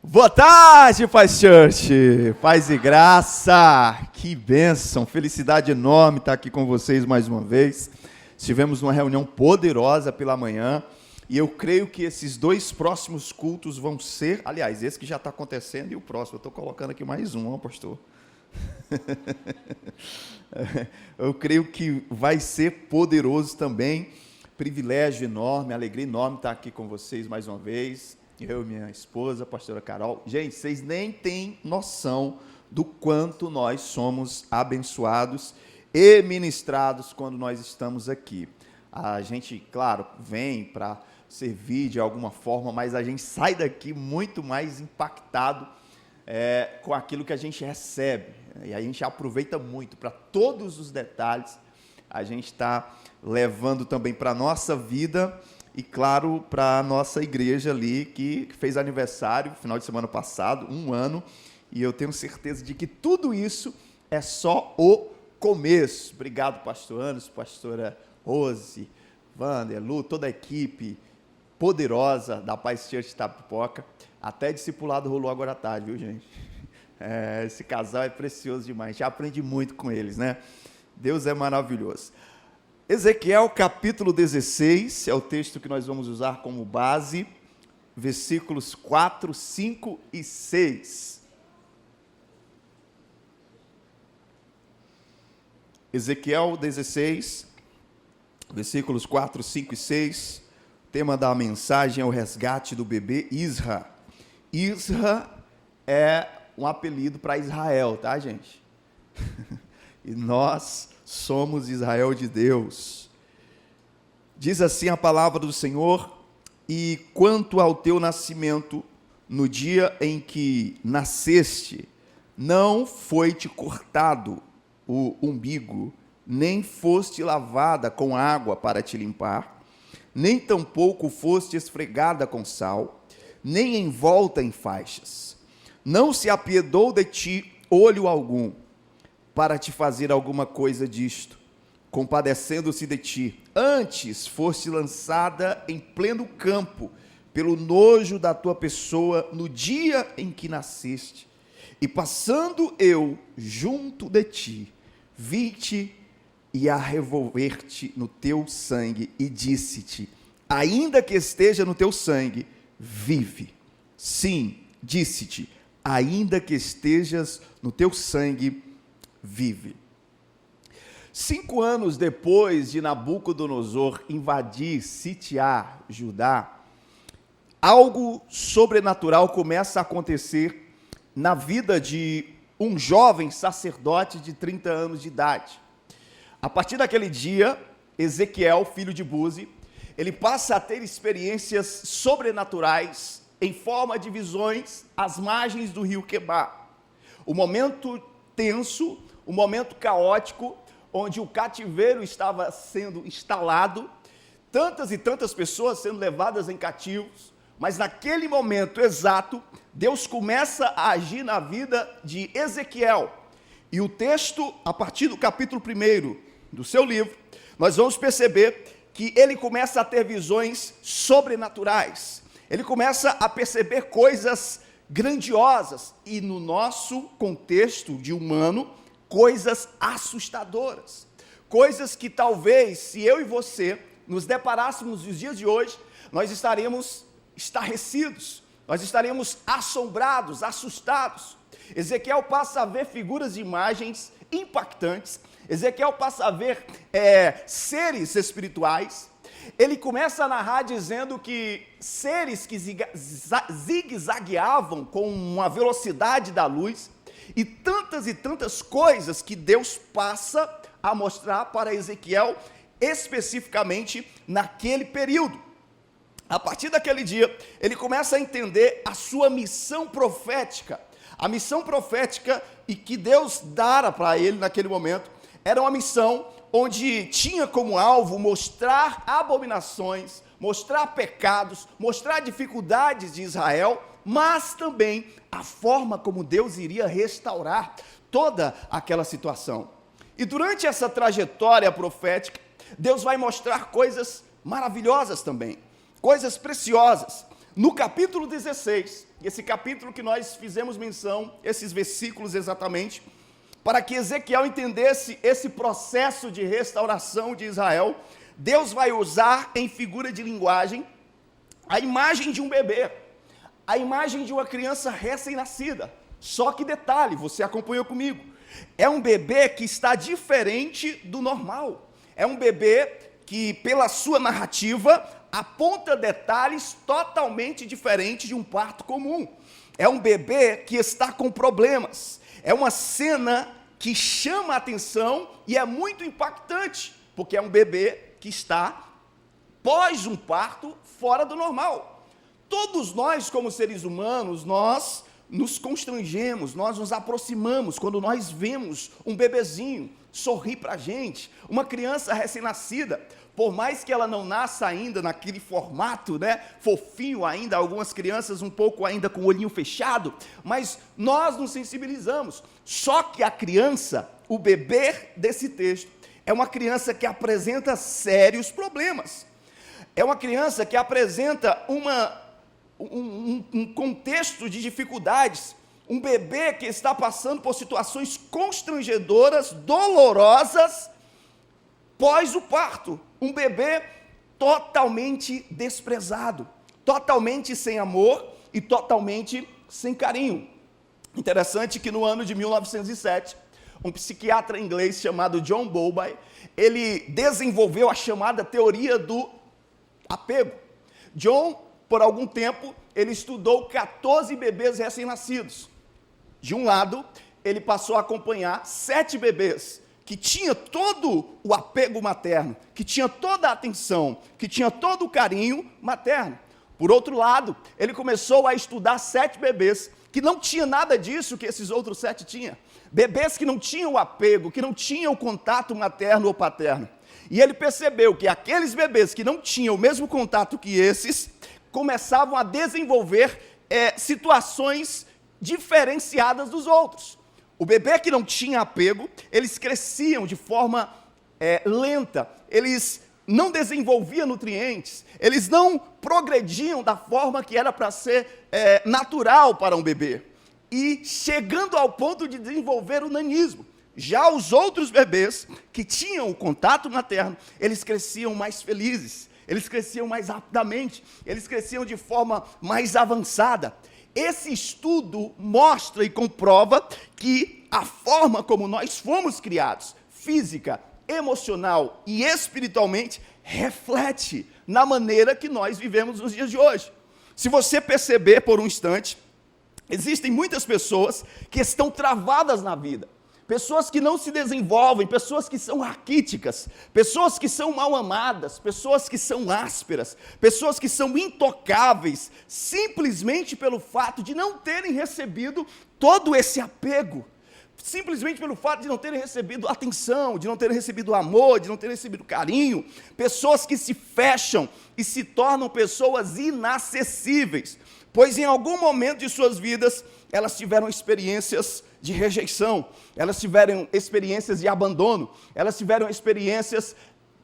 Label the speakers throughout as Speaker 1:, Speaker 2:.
Speaker 1: Boa tarde, Paz Church, paz e graça, que bênção, felicidade enorme estar aqui com vocês mais uma vez. Tivemos uma reunião poderosa pela manhã e eu creio que esses dois próximos cultos vão ser, aliás, esse que já está acontecendo e o próximo, eu estou colocando aqui mais um, ó, pastor. Eu creio que vai ser poderoso também, privilégio enorme, alegria enorme estar aqui com vocês mais uma vez. Eu e minha esposa, a pastora Carol. Gente, vocês nem têm noção do quanto nós somos abençoados e ministrados quando nós estamos aqui. A gente, claro, vem para servir de alguma forma, mas a gente sai daqui muito mais impactado com aquilo que a gente recebe. E a gente aproveita muito para todos os detalhes. A gente está levando também para a nossa vida. E, claro, para a nossa igreja ali, que fez aniversário, final de semana passado, 1 ano, e eu tenho certeza de que tudo isso é só o começo. Obrigado, pastor Anos, pastora Rose, Wander, Lu, toda a equipe poderosa da Paz Church Itapipoca. Até discipulado rolou agora à tarde, viu, gente? Esse casal é precioso demais, já aprendi muito com eles, né? Deus é maravilhoso. Ezequiel capítulo 16, é o texto que nós vamos usar como base, versículos 4, 5 e 6. Ezequiel 16, versículos 4, 5 e 6. O tema da mensagem é o resgate do bebê Isra. Isra é um apelido para Israel, tá, gente? E nós somos Israel de Deus. Diz assim a palavra do Senhor: e quanto ao teu nascimento, no dia em que nasceste, não foi-te cortado o umbigo, nem foste lavada com água para te limpar, nem tampouco foste esfregada com sal, nem envolta em faixas. Não se apiedou de ti olho algum, para te fazer alguma coisa disto, compadecendo-se de ti. Antes foste lançada em pleno campo, pelo nojo da tua pessoa, no dia em que nasceste. E passando eu junto de ti, vi-te e a revolver-te no teu sangue, e disse-te: ainda que esteja no teu sangue, vive. Sim, disse-te: ainda que estejas no teu sangue, vive. 5 anos depois de Nabucodonosor invadir, sitiar Judá, algo sobrenatural começa a acontecer na vida de um jovem sacerdote de 30 anos de idade. A partir daquele dia, Ezequiel, filho de Buzi, ele passa a ter experiências sobrenaturais em forma de visões às margens do rio Quebar. O momento tenso, um momento caótico, onde o cativeiro estava sendo instalado, tantas e tantas pessoas sendo levadas em cativos, mas naquele momento exato, Deus começa a agir na vida de Ezequiel. E o texto, a partir do capítulo 1 do seu livro, nós vamos perceber que ele começa a ter visões sobrenaturais. Ele começa a perceber coisas grandiosas e, no nosso contexto de humano, coisas assustadoras, coisas que talvez, se eu e você nos deparássemos nos dias de hoje, nós estaríamos estarrecidos, nós estaríamos assombrados, assustados. Ezequiel passa a ver figuras de imagens impactantes, Ezequiel passa a ver seres espirituais. Ele começa a narrar dizendo que seres que zigue-zagueavam com uma velocidade da luz, e tantas coisas que Deus passa a mostrar para Ezequiel, especificamente naquele período. A partir daquele dia, ele começa a entender a sua missão profética. A missão profética e que Deus dara para ele naquele momento, era uma missão onde tinha como alvo mostrar abominações, mostrar pecados, mostrar dificuldades de Israel, mas também a forma como Deus iria restaurar toda aquela situação. E durante essa trajetória profética, Deus vai mostrar coisas maravilhosas também, coisas preciosas. No capítulo 16, esse capítulo que nós fizemos menção, esses versículos exatamente, para que Ezequiel entendesse esse processo de restauração de Israel. Deus vai usar em figura de linguagem a imagem de um bebê, a imagem de uma criança recém-nascida. Só que detalhe, você acompanhou comigo, é um bebê que está diferente do normal, é um bebê que, pela sua narrativa, aponta detalhes totalmente diferentes de um parto comum. É um bebê que está com problemas. É uma cena que chama a atenção e é muito impactante, porque é um bebê que está pós um parto fora do normal. Todos nós, como seres humanos, nós nos constrangemos, nós nos aproximamos quando nós vemos um bebezinho sorrir para a gente, uma criança recém-nascida. Por mais que ela não nasça ainda naquele formato, né, fofinho ainda, algumas crianças um pouco ainda com o olhinho fechado, mas nós nos sensibilizamos. Só que a criança, o bebê desse texto, é uma criança que apresenta sérios problemas. É uma criança que apresenta um contexto de dificuldades, um bebê que está passando por situações constrangedoras, dolorosas, pós o parto. Um bebê totalmente desprezado, totalmente sem amor e totalmente sem carinho. Interessante que no ano de 1907, um psiquiatra inglês chamado John Bowlby, ele desenvolveu a chamada teoria do apego. John, por algum tempo, ele estudou 14 bebês recém-nascidos. De um lado, ele passou a acompanhar 7 bebês que tinha todo o apego materno, que tinha toda a atenção, que tinha todo o carinho materno. Por outro lado, ele começou a estudar 7 bebês que não tinha nada disso que esses outros 7 tinham. Bebês que não tinham o apego, que não tinham o contato materno ou paterno. E ele percebeu que aqueles bebês que não tinham o mesmo contato que esses, começavam a desenvolver situações diferenciadas dos outros. O bebê que não tinha apego, eles cresciam de forma lenta, eles não desenvolviam nutrientes, eles não progrediam da forma que era para ser natural para um bebê, e chegando ao ponto de desenvolver o nanismo. Já os outros bebês que tinham o contato materno, eles cresciam mais felizes, eles cresciam mais rapidamente, eles cresciam de forma mais avançada. Esse estudo mostra e comprova que a forma como nós fomos criados, física, emocional e espiritualmente, reflete na maneira que nós vivemos nos dias de hoje. Se você perceber por um instante, existem muitas pessoas que estão travadas na vida. Pessoas que não se desenvolvem, pessoas que são raquíticas, pessoas que são mal amadas, pessoas que são ásperas, pessoas que são intocáveis, simplesmente pelo fato de não terem recebido todo esse apego, simplesmente pelo fato de não terem recebido atenção, de não terem recebido amor, de não terem recebido carinho, pessoas que se fecham e se tornam pessoas inacessíveis, pois em algum momento de suas vidas, elas tiveram experiências de rejeição, elas tiveram experiências de abandono, elas tiveram experiências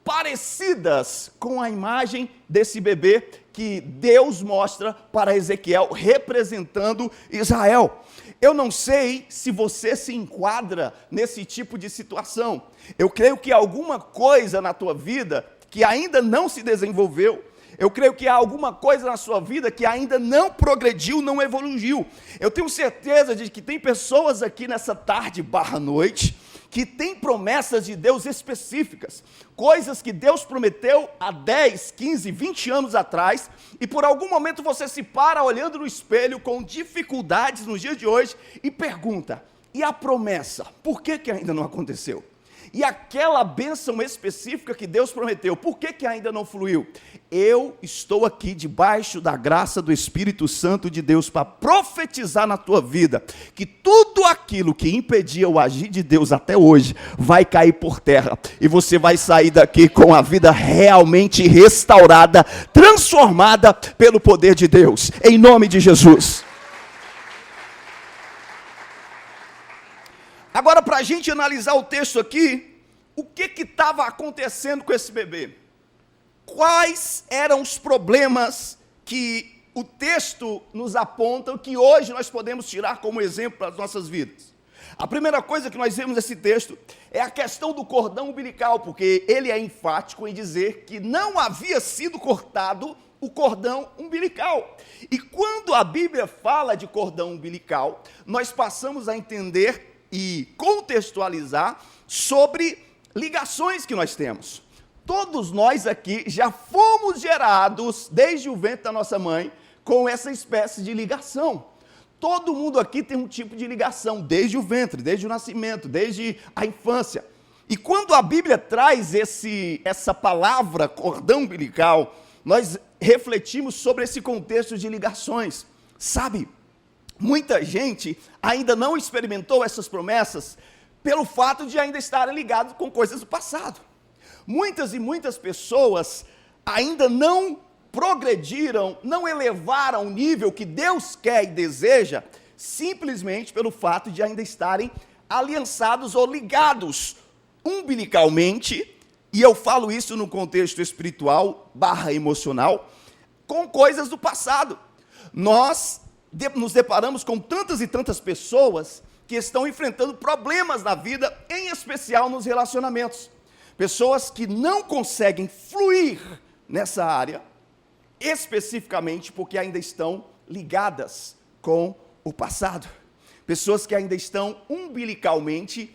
Speaker 1: parecidas com a imagem desse bebê que Deus mostra para Ezequiel, representando Israel. Eu não sei se você se enquadra nesse tipo de situação. Eu creio que alguma coisa na tua vida que ainda não se desenvolveu, eu creio que há alguma coisa na sua vida que ainda não progrediu, não evoluiu. Eu tenho certeza de que tem pessoas aqui nessa tarde/noite que têm promessas de Deus específicas, coisas que Deus prometeu há 10, 15, 20 anos atrás, e por algum momento você se para olhando no espelho com dificuldades nos dias de hoje e pergunta, e a promessa, por que ainda não aconteceu? E aquela bênção específica que Deus prometeu, por que ainda não fluiu? Eu estou aqui debaixo da graça do Espírito Santo de Deus para profetizar na tua vida, que tudo aquilo que impedia o agir de Deus até hoje, vai cair por terra, e você vai sair daqui com a vida realmente restaurada, transformada pelo poder de Deus, em nome de Jesus. Agora, para a gente analisar o texto aqui, o que estava acontecendo com esse bebê? Quais eram os problemas que o texto nos aponta o que hoje nós podemos tirar como exemplo para as nossas vidas. A primeira coisa que nós vemos nesse texto é a questão do cordão umbilical, porque ele é enfático em dizer que não havia sido cortado o cordão umbilical. E quando a Bíblia fala de cordão umbilical, nós passamos a entender e contextualizar sobre ligações que nós temos. Todos nós aqui já fomos gerados, desde o ventre da nossa mãe, com essa espécie de ligação. Todo mundo aqui tem um tipo de ligação, desde o ventre, desde o nascimento, desde a infância. E quando a Bíblia traz essa palavra, cordão umbilical, nós refletimos sobre esse contexto de ligações. Sabe, muita gente ainda não experimentou essas promessas pelo fato de ainda estarem ligados com coisas do passado. Muitas e muitas pessoas ainda não progrediram, não elevaram o nível que Deus quer e deseja, simplesmente pelo fato de ainda estarem aliançados ou ligados umbilicalmente, e eu falo isso no contexto espiritual / emocional, com coisas do passado. Nós nos deparamos com tantas e tantas pessoas que estão enfrentando problemas na vida, em especial nos relacionamentos. Pessoas que não conseguem fluir nessa área, especificamente porque ainda estão ligadas com o passado. Pessoas que ainda estão umbilicalmente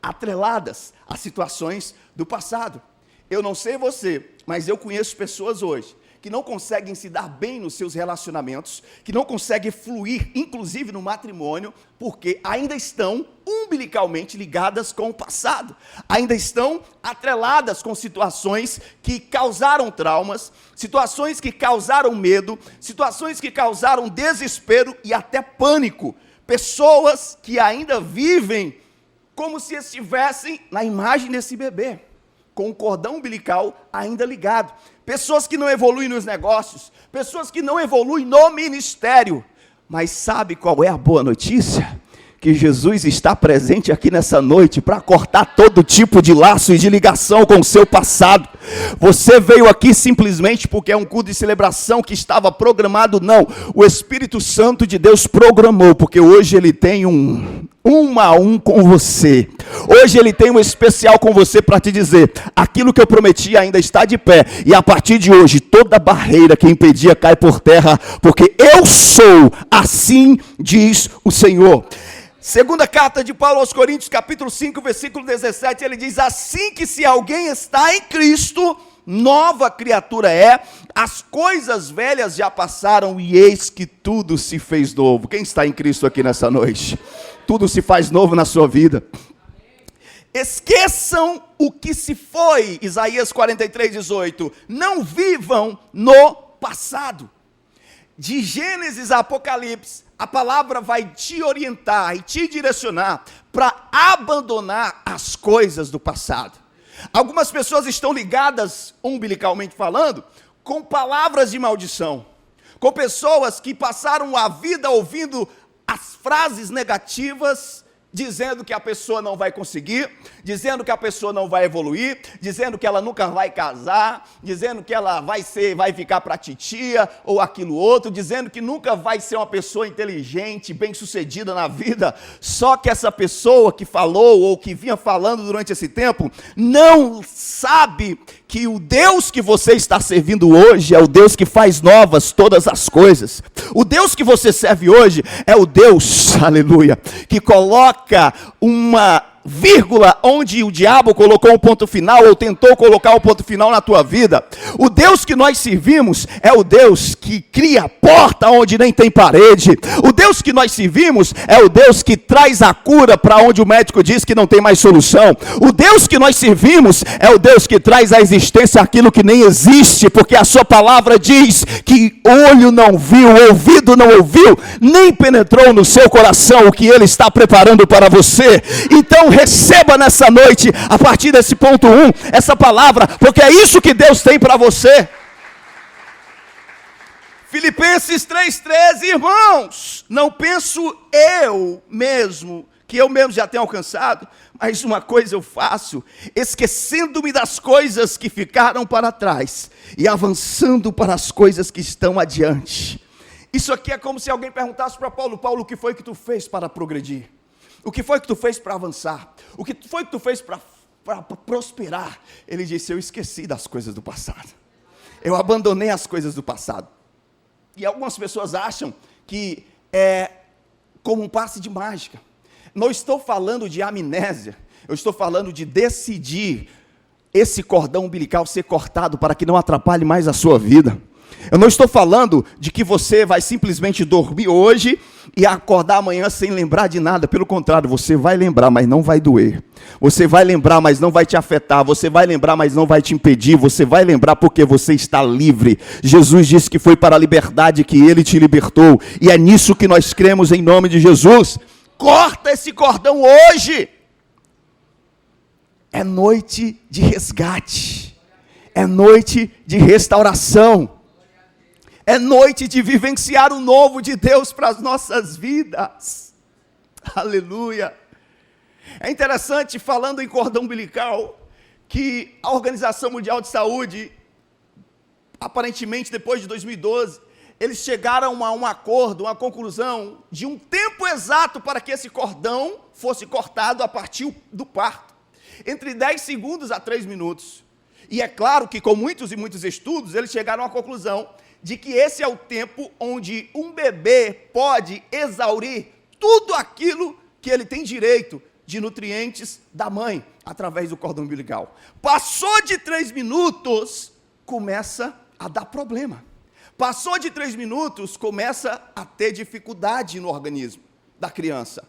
Speaker 1: atreladas a situações do passado. Eu não sei você, mas eu conheço pessoas hoje que não conseguem se dar bem nos seus relacionamentos, que não conseguem fluir, inclusive no matrimônio, porque ainda estão umbilicalmente ligadas com o passado, ainda estão atreladas com situações que causaram traumas, situações que causaram medo, situações que causaram desespero e até pânico. Pessoas que ainda vivem como se estivessem na imagem desse bebê, com o cordão umbilical ainda ligado. Pessoas que não evoluem nos negócios, pessoas que não evoluem no ministério. Mas sabe qual é a boa notícia? Que Jesus está presente aqui nessa noite para cortar todo tipo de laço e de ligação com o seu passado. Você veio aqui simplesmente porque é um culto de celebração que estava programado? Não, o Espírito Santo de Deus programou, porque hoje ele tem um a um com você. Hoje ele tem um especial com você para te dizer, aquilo que eu prometi ainda está de pé, e a partir de hoje toda barreira que impedia cai por terra, porque eu sou, assim diz o Senhor. Segunda carta de Paulo aos Coríntios, capítulo 5, versículo 17, ele diz assim: que se alguém está em Cristo, nova criatura é, as coisas velhas já passaram e eis que tudo se fez novo. Quem está em Cristo aqui nessa noite? Tudo se faz novo na sua vida. Esqueçam o que se foi, Isaías 43, 18. Não vivam no passado. De Gênesis a Apocalipse, a palavra vai te orientar e te direcionar para abandonar as coisas do passado. Algumas pessoas estão ligadas, umbilicalmente falando, com palavras de maldição, com pessoas que passaram a vida ouvindo as frases negativas, dizendo que a pessoa não vai conseguir, dizendo que a pessoa não vai evoluir, dizendo que ela nunca vai casar, dizendo que ela vai ficar para titia ou aquilo outro, dizendo que nunca vai ser uma pessoa inteligente, bem-sucedida na vida. Só que essa pessoa que falou ou que vinha falando durante esse tempo não sabe que o Deus que você está servindo hoje é o Deus que faz novas todas as coisas. O Deus que você serve hoje é o Deus, aleluia, que coloca uma vírgula onde o diabo colocou um ponto final ou tentou colocar um ponto final na tua vida. O Deus que nós servimos é o Deus que cria porta onde nem tem parede. O Deus que nós servimos é o Deus que traz a cura para onde o médico diz que não tem mais solução. O Deus que nós servimos é o Deus que traz à existência aquilo que nem existe, porque a sua palavra diz que olho não viu, ouvido não ouviu, nem penetrou no seu coração o que ele está preparando para você. Então receba nessa noite, a partir desse ponto 1, essa palavra, porque é isso que Deus tem para você. Filipenses 3,13, irmãos, não penso eu mesmo, que eu mesmo já tenho alcançado, mas uma coisa eu faço, esquecendo-me das coisas que ficaram para trás, e avançando para as coisas que estão adiante. Isso aqui é como se alguém perguntasse para Paulo: Paulo, o que foi que tu fez para progredir? O que foi que tu fez para avançar? O que foi que tu fez para prosperar? Ele disse: eu esqueci das coisas do passado. Eu abandonei as coisas do passado. E algumas pessoas acham que é como um passe de mágica. Não estou falando de amnésia, eu estou falando de decidir esse cordão umbilical ser cortado para que não atrapalhe mais a sua vida. Eu não estou falando de que você vai simplesmente dormir hoje e acordar amanhã sem lembrar de nada. Pelo contrário, você vai lembrar, mas não vai doer. Você vai lembrar, mas não vai te afetar. Você vai lembrar, mas não vai te impedir. Você vai lembrar porque você está livre. Jesus disse que foi para a liberdade que Ele te libertou. E é nisso que nós cremos em nome de Jesus. Corta esse cordão hoje. É noite de resgate. É noite de restauração. É noite de vivenciar o novo de Deus para as nossas vidas. Aleluia. É interessante, falando em cordão umbilical, que a Organização Mundial de Saúde, aparentemente depois de 2012, eles chegaram a um acordo, uma conclusão de um tempo exato para que esse cordão fosse cortado a partir do parto. Entre 10 segundos a 3 minutos. E é claro que com muitos e muitos estudos, eles chegaram à conclusão de que esse é o tempo onde um bebê pode exaurir tudo aquilo que ele tem direito de nutrientes da mãe, através do cordão umbilical. Passou de 3 minutos, começa a dar problema. Passou de 3 minutos, começa a ter dificuldade no organismo da criança.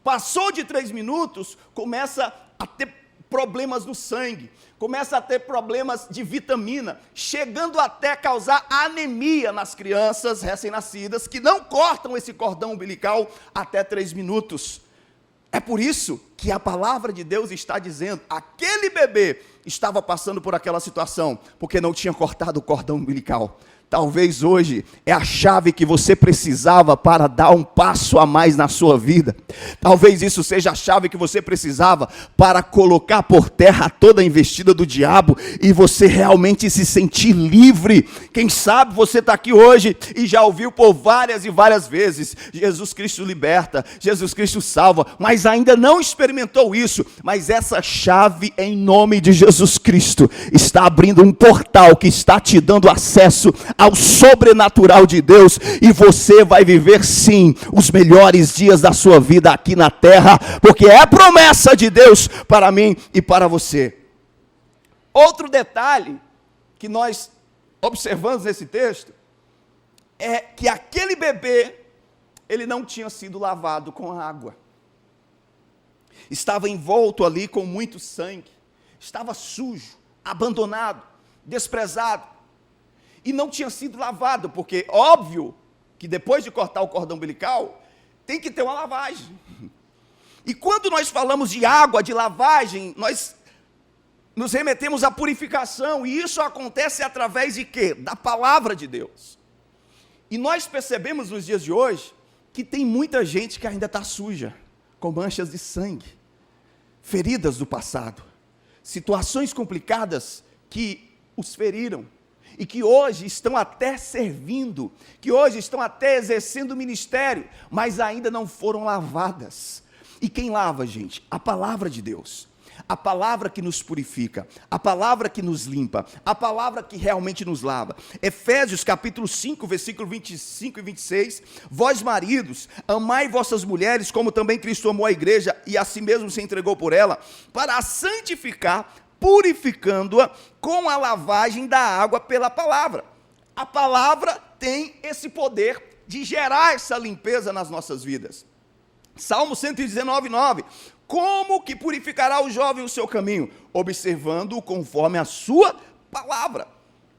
Speaker 1: Passou de 3 minutos, começa a ter problemas no sangue, começa a ter problemas de vitamina, chegando até causar anemia nas crianças recém-nascidas, que não cortam esse cordão umbilical até 3 minutos. É por isso que a palavra de Deus está dizendo, aquele bebê estava passando por aquela situação, porque não tinha cortado o cordão umbilical. Talvez hoje é a chave que você precisava para dar um passo a mais na sua vida. Talvez isso seja a chave que você precisava para colocar por terra toda a investida do diabo e você realmente se sentir livre. Quem sabe você está aqui hoje e já ouviu por várias e várias vezes: Jesus Cristo liberta, Jesus Cristo salva, mas ainda não experimentou isso. Mas essa chave, em nome de Jesus Cristo, está abrindo um portal que está te dando acesso ao sobrenatural de Deus, e você vai viver sim os melhores dias da sua vida aqui na terra, porque é promessa de Deus para mim e para você. Outro detalhe que nós observamos nesse texto é que aquele bebê, ele não tinha sido lavado com água, estava envolto ali com muito sangue, estava sujo, abandonado, desprezado, e não tinha sido lavado, porque óbvio que depois de cortar o cordão umbilical, tem que ter uma lavagem. E quando nós falamos de água, de lavagem, nós nos remetemos à purificação, e isso acontece através de quê? Da palavra de Deus. E nós percebemos nos dias de hoje, que tem muita gente que ainda está suja, com manchas de sangue, feridas do passado, situações complicadas que os feriram, e que hoje estão até servindo, que hoje estão até exercendo o ministério, mas ainda não foram lavadas. E quem lava, gente? A palavra de Deus. A palavra que nos purifica, a palavra que nos limpa, a palavra que realmente nos lava. Efésios capítulo 5, versículo 25 e 26, vós maridos, amai vossas mulheres, como também Cristo amou a igreja, e a si mesmo se entregou por ela, para a santificar, purificando-a com a lavagem da água pela palavra. A palavra tem esse poder de gerar essa limpeza nas nossas vidas. Salmo 119, 9. Como que purificará o jovem o seu caminho? Observando-o conforme a sua palavra.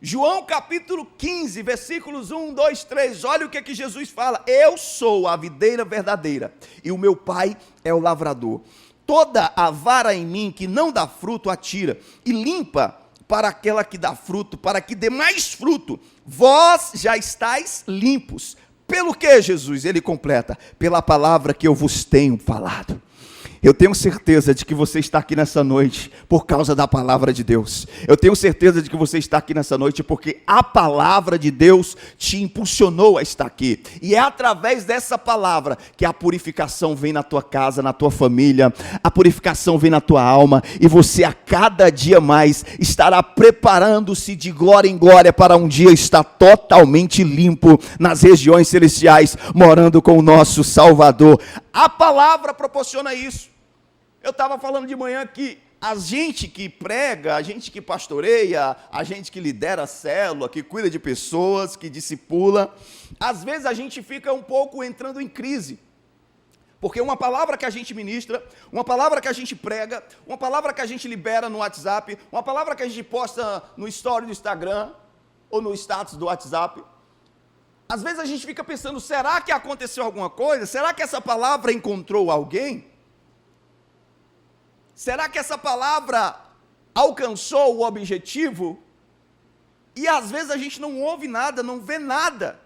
Speaker 1: João capítulo 15, versículos 1, 2, 3. Olha o que Jesus fala: eu sou a videira verdadeira, e o meu pai é o lavrador. Toda a vara em mim que não dá fruto, atira, e limpa para aquela que dá fruto, para que dê mais fruto. Vós já estáis limpos. Pelo que, Jesus? Ele completa: pela palavra que eu vos tenho falado. Eu tenho certeza de que você está aqui nessa noite por causa da palavra de Deus. Eu tenho certeza de que você está aqui nessa noite porque a palavra de Deus te impulsionou a estar aqui. E é através dessa palavra que a purificação vem na tua casa, na tua família, a purificação vem na tua alma, e você a cada dia mais estará preparando-se de glória em glória para um dia estar totalmente limpo nas regiões celestiais, morando com o nosso Salvador. A palavra proporciona isso. Eu estava falando de manhã que a gente que prega, a gente que pastoreia, a gente que lidera a célula, que cuida de pessoas, que discipula, às vezes a gente fica um pouco entrando em crise. Porque uma palavra que a gente ministra, uma palavra que a gente prega, uma palavra que a gente libera no WhatsApp, uma palavra que a gente posta no story do Instagram ou no status do WhatsApp, às vezes a gente fica pensando, será que aconteceu alguma coisa? Será que essa palavra encontrou alguém? Será que essa palavra alcançou o objetivo? E às vezes a gente não ouve nada, não vê nada.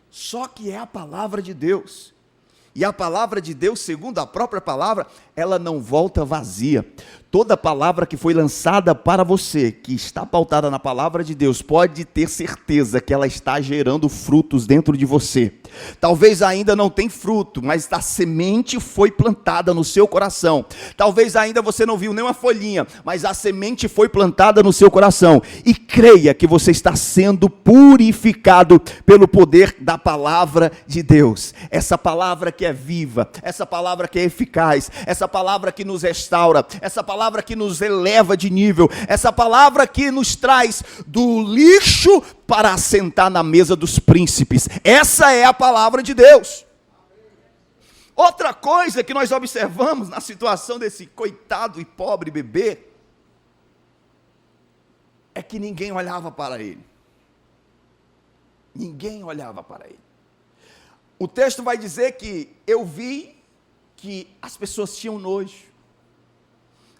Speaker 1: Só que é a palavra de Deus. E a palavra de Deus, segundo a própria palavra, ela não volta vazia. Toda palavra que foi lançada para você, que está pautada na palavra de Deus, pode ter certeza que ela está gerando frutos dentro de você. Talvez ainda não tenha fruto, mas a semente foi plantada no seu coração. Talvez ainda você não viu nenhuma folhinha, mas a semente foi plantada no seu coração. E creia que você está sendo purificado pelo poder da palavra de Deus. Essa palavra que é viva, essa palavra que é eficaz, essa palavra que nos restaura, essa palavra que nos eleva de nível, essa palavra que nos traz do lixo para assentar na mesa dos príncipes. Essa é a palavra de Deus. Outra coisa que nós observamos na situação desse coitado e pobre bebê é que ninguém olhava para ele. Ninguém olhava para ele. O texto vai dizer que eu vi que as pessoas tinham nojo.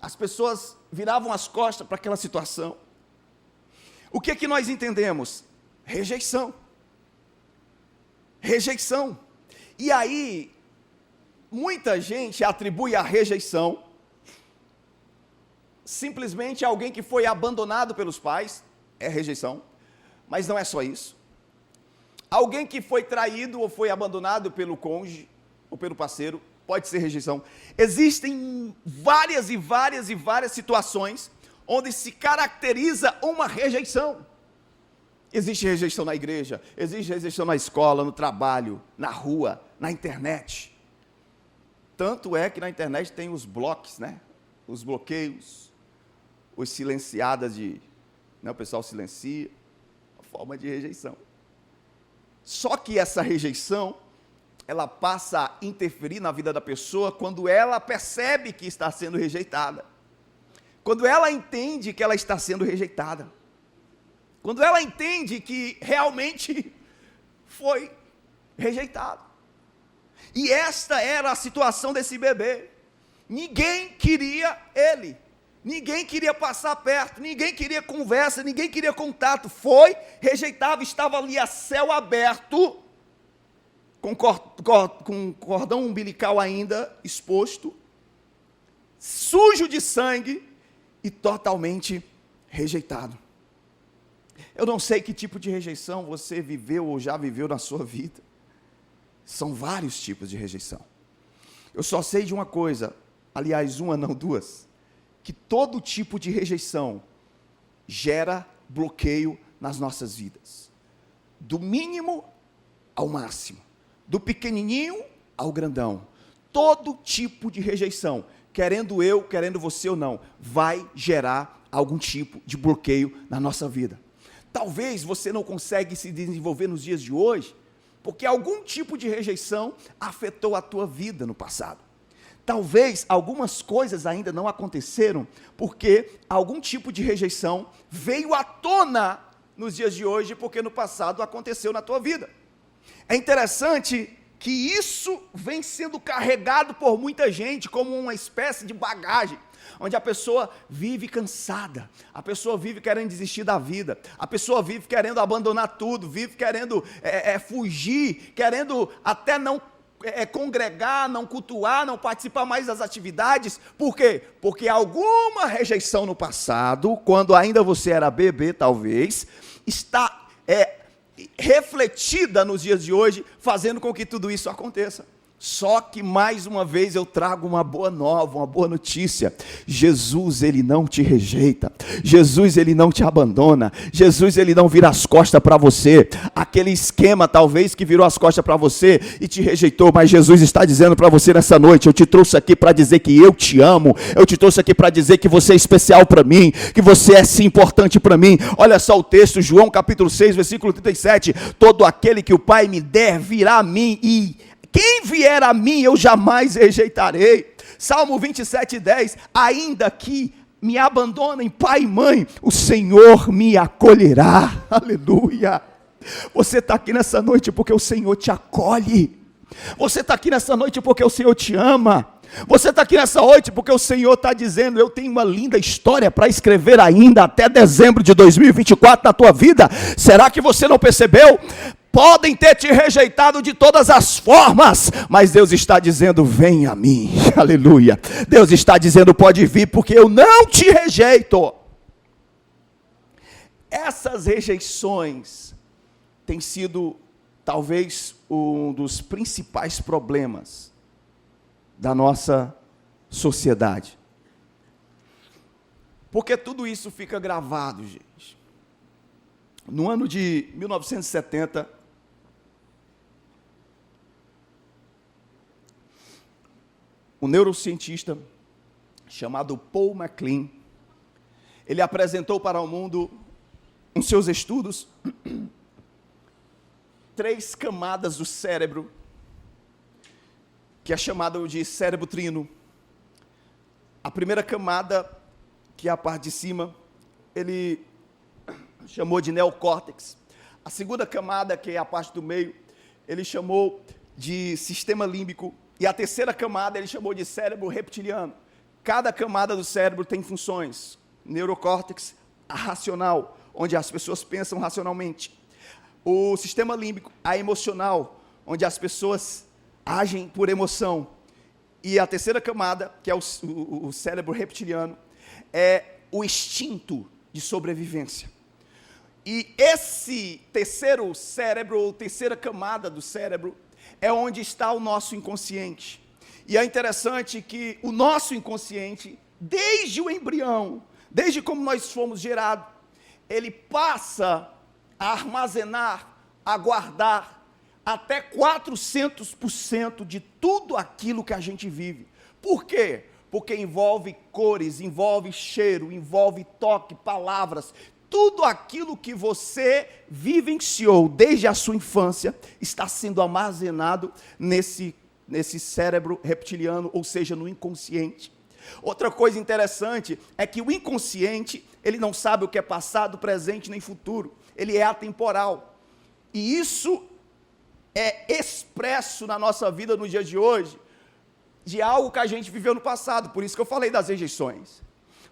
Speaker 1: As pessoas viravam as costas para aquela situação. O que é que nós entendemos? Rejeição. Rejeição. E aí, muita gente atribui a rejeição simplesmente a alguém que foi abandonado pelos pais, é rejeição, mas não é só isso. Alguém que foi traído ou foi abandonado pelo cônjuge ou pelo parceiro, pode ser rejeição. Existem várias situações onde se caracteriza uma rejeição. Existe rejeição na igreja, existe rejeição na escola, no trabalho, na rua, na internet. Tanto é que na internet tem os blocos, né? Os bloqueios, os silenciadas o pessoal silencia, uma forma de rejeição. Só que essa rejeição, ela passa a interferir na vida da pessoa quando ela percebe que está sendo rejeitada. Quando ela entende que ela está sendo rejeitada. Quando ela entende que realmente foi rejeitado. E esta era a situação desse bebê. Ninguém queria ele. Ninguém queria passar perto, ninguém queria conversa, ninguém queria contato. Foi rejeitado, estava ali a céu aberto, com cordão umbilical ainda exposto, sujo de sangue e totalmente rejeitado. Eu não sei que tipo de rejeição você viveu ou já viveu na sua vida. São vários tipos de rejeição. Eu só sei de uma coisa, aliás, uma não, duas, que todo tipo de rejeição gera bloqueio nas nossas vidas. Do mínimo ao máximo. Do pequenininho ao grandão. Todo tipo de rejeição, querendo eu, querendo você ou não, vai gerar algum tipo de bloqueio na nossa vida. Talvez você não consiga se desenvolver nos dias de hoje, porque algum tipo de rejeição afetou a tua vida no passado. Talvez algumas coisas ainda não aconteceram, porque algum tipo de rejeição veio à tona nos dias de hoje, porque no passado aconteceu na tua vida. É interessante que isso vem sendo carregado por muita gente como uma espécie de bagagem, onde a pessoa vive cansada, a pessoa vive querendo desistir da vida, a pessoa vive querendo abandonar tudo, vive querendo fugir, querendo até não congregar, não cultuar, não participar mais das atividades. Por quê? Porque alguma rejeição no passado, quando ainda você era bebê, talvez, está refletida nos dias de hoje, fazendo com que tudo isso aconteça. Só que, mais uma vez, eu trago uma boa nova, uma boa notícia. Jesus, Ele não te rejeita. Jesus, Ele não te abandona. Jesus, Ele não vira as costas para você. Aquele esquema, talvez, que virou as costas para você e te rejeitou, mas Jesus está dizendo para você nessa noite: eu te trouxe aqui para dizer que eu te amo. Eu te trouxe aqui para dizer que você é especial para mim, que você é sim importante para mim. Olha só o texto, João capítulo 6, versículo 37. Todo aquele que o Pai me der virá a mim, e quem vier a mim, eu jamais rejeitarei. Salmo 27, 10. Ainda que me abandonem pai e mãe, o Senhor me acolherá. Aleluia. Você está aqui nessa noite porque o Senhor te acolhe. Você está aqui nessa noite porque o Senhor te ama. Você está aqui nessa noite porque o Senhor está dizendo: eu tenho uma linda história para escrever ainda até dezembro de 2024 na tua vida. Será que você não percebeu? Podem ter te rejeitado de todas as formas, mas Deus está dizendo: vem a mim. Aleluia. Deus está dizendo: pode vir, porque eu não te rejeito. Essas rejeições têm sido talvez um dos principais problemas da nossa sociedade. Porque tudo isso fica gravado, gente. No ano de 1970, um neurocientista chamado Paul MacLean, ele apresentou para o mundo, em seus estudos, 3 camadas do cérebro, que é chamado de cérebro trino. A primeira camada, que é a parte de cima, ele chamou de neocórtex. A segunda camada, que é a parte do meio, ele chamou de sistema límbico. E a terceira camada ele chamou de cérebro reptiliano. Cada camada do cérebro tem funções. Neurocórtex, a racional, onde as pessoas pensam racionalmente. O sistema límbico, a emocional, onde as pessoas agem por emoção. E a terceira camada, que é o cérebro reptiliano, é o instinto de sobrevivência. E esse terceiro cérebro, ou terceira camada do cérebro, é onde está o nosso inconsciente. E é interessante que o nosso inconsciente, desde o embrião, desde como nós fomos gerados, ele passa a armazenar, a guardar até 400% de tudo aquilo que a gente vive. Por quê? Porque envolve cores, envolve cheiro, envolve toque, palavras. Tudo aquilo que você vivenciou desde a sua infância está sendo armazenado nesse cérebro reptiliano, ou seja, no inconsciente. Outra coisa interessante é que o inconsciente, ele não sabe o que é passado, presente nem futuro. Ele é atemporal. E isso é expresso na nossa vida no dia de hoje, de algo que a gente viveu no passado. Por isso que eu falei das rejeições.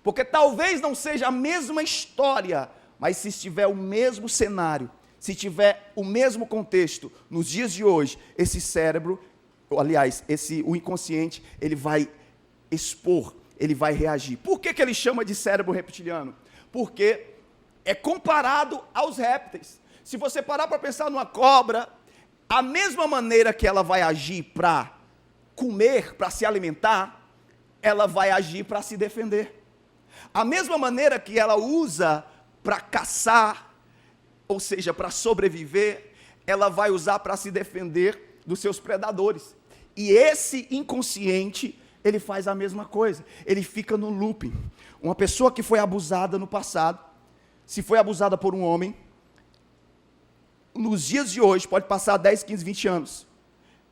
Speaker 1: Porque talvez não seja a mesma história, mas se estiver o mesmo cenário, se tiver o mesmo contexto, nos dias de hoje, esse cérebro, aliás, o inconsciente, ele vai expor, ele vai reagir. Por que ele chama de cérebro reptiliano? Porque é comparado aos répteis. Se você parar para pensar numa cobra, a mesma maneira que ela vai agir para comer, para se alimentar, ela vai agir para se defender. A mesma maneira que ela usa para caçar, ou seja, para sobreviver, ela vai usar para se defender dos seus predadores. E esse inconsciente, ele faz a mesma coisa. Ele fica no looping. Uma pessoa que foi abusada no passado, se foi abusada por um homem, nos dias de hoje, pode passar 10, 15, 20 anos,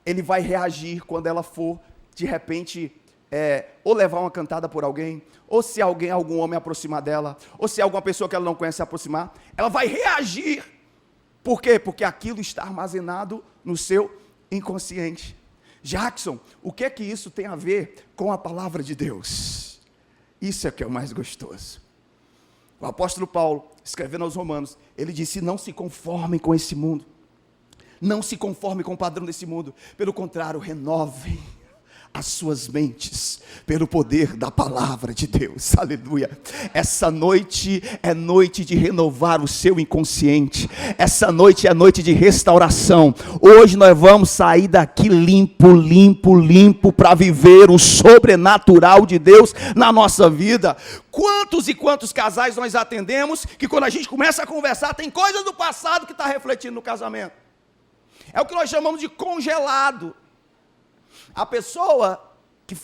Speaker 1: ele vai reagir quando ela for, de repente, ou levar uma cantada por alguém, ou se algum homem aproximar dela, ou se alguma pessoa que ela não conhece se aproximar, ela vai reagir. Por quê? Porque aquilo está armazenado no seu inconsciente. Jackson, o que é que isso tem a ver com a palavra de Deus? Isso é que é o mais gostoso. O apóstolo Paulo, escrevendo aos Romanos, ele disse: não se conformem com esse mundo, Não se conforme com o padrão desse mundo. Pelo contrário, renovem as suas mentes pelo poder da palavra de Deus. Aleluia. Essa noite é noite de renovar o seu inconsciente. Essa noite é noite de restauração. Hoje nós vamos sair daqui limpo para viver o sobrenatural de Deus na nossa vida. Quantos e quantos casais nós atendemos que quando a gente começa a conversar tem coisas do passado que está refletindo no casamento. É o que nós chamamos de congelado. A pessoa que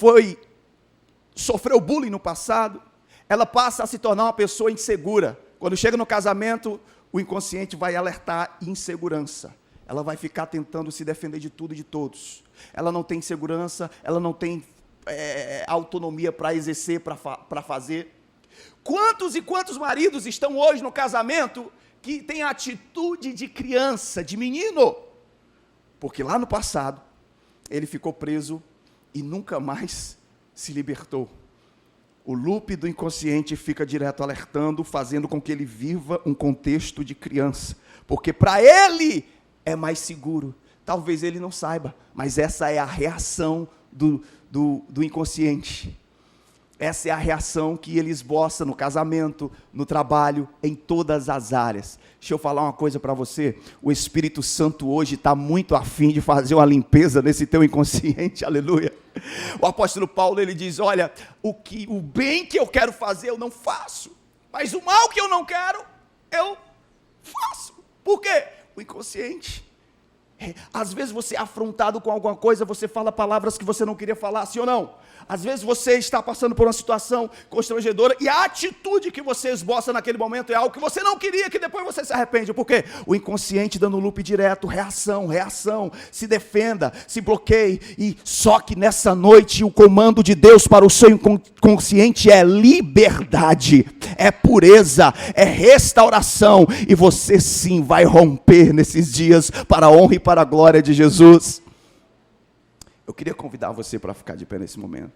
Speaker 1: sofreu bullying no passado, ela passa a se tornar uma pessoa insegura. Quando chega no casamento, o inconsciente vai alertar insegurança. Ela vai ficar tentando se defender de tudo e de todos. Ela não tem segurança, ela não tem autonomia para exercer, para fazer. Quantos e quantos maridos estão hoje no casamento que têm atitude de criança, de menino? Porque lá no passado, ele ficou preso e nunca mais se libertou. O loop do inconsciente fica direto alertando, fazendo com que ele viva um contexto de criança. Porque para ele é mais seguro. Talvez ele não saiba, mas essa é a reação do inconsciente. Essa é a reação que ele esboça no casamento, no trabalho, em todas as áreas. Deixa eu falar uma coisa para você. O Espírito Santo hoje está muito afim de fazer uma limpeza nesse teu inconsciente, aleluia. O apóstolo Paulo, ele diz, olha, o bem que eu quero fazer eu não faço, mas o mal que eu não quero, eu faço. Por quê? O inconsciente. Às vezes você é afrontado com alguma coisa, você fala palavras que você não queria falar, sim ou não? Às vezes você está passando por uma situação constrangedora e a atitude que você esboça naquele momento é algo que você não queria, que depois você se arrepende. Por quê? O inconsciente dando loop direto, reação, se defenda, se bloqueie. E só que nessa noite o comando de Deus para o seu inconsciente é liberdade, é pureza, é restauração. E você sim vai romper nesses dias para a honra e para a glória de Jesus. Eu queria convidar você para ficar de pé nesse momento.